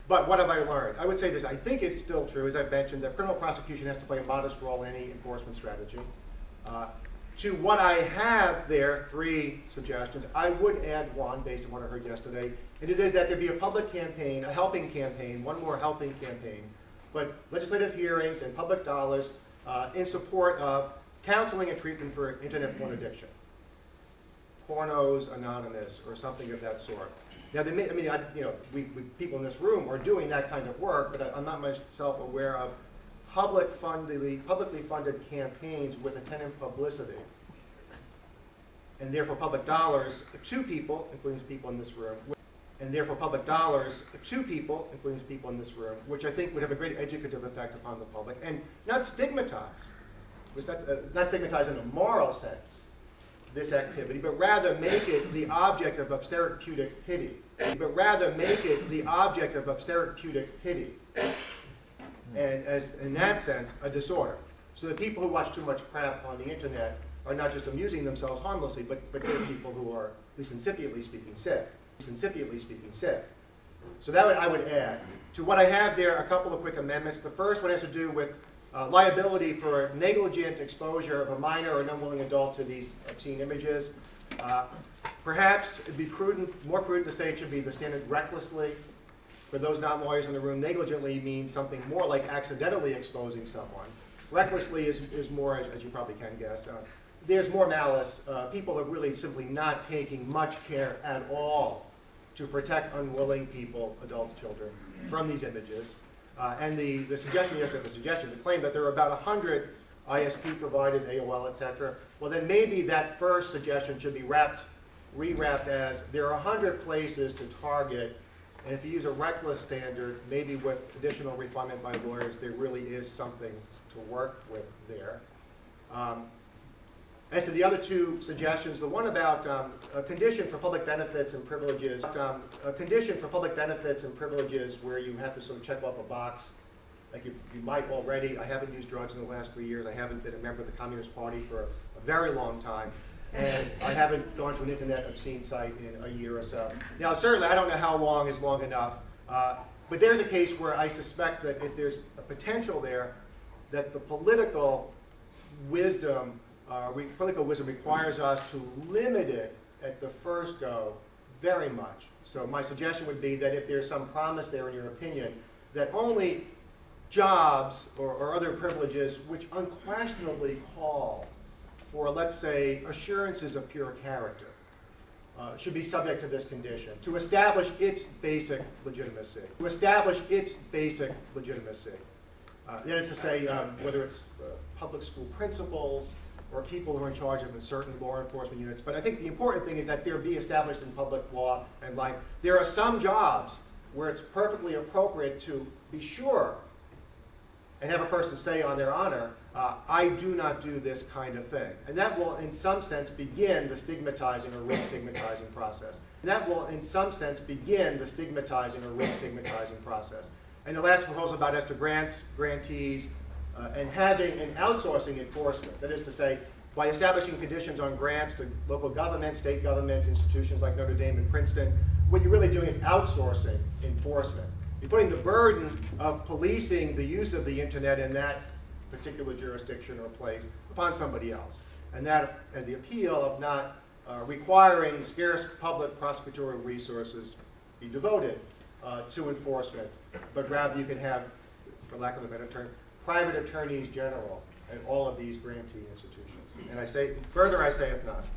But what have I learned? I would say this, I think it's still true, as I've mentioned, that criminal prosecution has to play a modest role in any enforcement strategy. To what I have there, 3 suggestions, I would add one based on what I heard yesterday, and it is that there be a public campaign, a helping campaign, one more helping campaign, but legislative hearings and public dollars in support of counseling and treatment for internet porn addiction. Pornos Anonymous or something of that sort. Now, they may, I mean, we people in this room are doing that kind of work, but I'm not myself aware of publicly funded campaigns with attendant publicity, and therefore public dollars to people, including people in this room, which I think would have a great educative effect upon the public, and not stigmatize, not stigmatize in a moral sense, this activity, but rather make it the object of therapeutic pity. And as, in that sense, a disorder. So the people who watch too much crap on the internet are not just amusing themselves harmlessly, but they're people who are, at least incipiently speaking, sick. So that I would add. To what I have there, a couple of quick amendments. The first one has to do with liability for negligent exposure of a minor or an unwilling adult to these obscene images. Perhaps it'd be more prudent to say it should be the standard recklessly. For those non-lawyers in the room, negligently means something more like accidentally exposing someone. Recklessly is more, as you probably can guess. There's more malice. People are really simply not taking much care at all to protect unwilling people, adults, children, from these images. And the suggestion yesterday, the claim that there are about 100 ISP providers, AOL, etc. Well, then maybe that first suggestion should be rewrapped as there are 100 places to target. And if you use a reckless standard, maybe with additional refinement by lawyers, there really is something to work with there. As to the other 2 suggestions, the one about a condition for public benefits and privileges, where you have to sort of check off a box, like you might already. I haven't used drugs in the last 3 years. I haven't been a member of the Communist Party for a very long time. And I haven't gone to an internet obscene site in a year or so. Now, certainly, I don't know how long is long enough, but there's a case where I suspect that if there's a potential there, that the political wisdom requires us to limit it at the first go very much. So my suggestion would be that if there's some promise there in your opinion, that only jobs or other privileges which unquestionably call for, let's say, assurances of pure character, should be subject to this condition, to establish its basic legitimacy. That is to say, whether it's public school principals or people who are in charge of certain law enforcement units. But I think the important thing is that there be established in public law and life. There are some jobs where it's perfectly appropriate to be sure and have a person say on their honor, I do not do this kind of thing. And that will, in some sense, begin the stigmatizing or re-stigmatizing process. And the last proposal about as to grants, grantees, and having an outsourcing enforcement. That is to say, by establishing conditions on grants to local governments, state governments, institutions like Notre Dame and Princeton, what you're really doing is outsourcing enforcement. You're putting the burden of policing the use of the internet in that particular jurisdiction or place upon somebody else. And that as the appeal of not requiring scarce public prosecutorial resources be devoted to enforcement, but rather you can have, for lack of a better term, private attorneys general at all of these grantee institutions. And I say, further I saith not.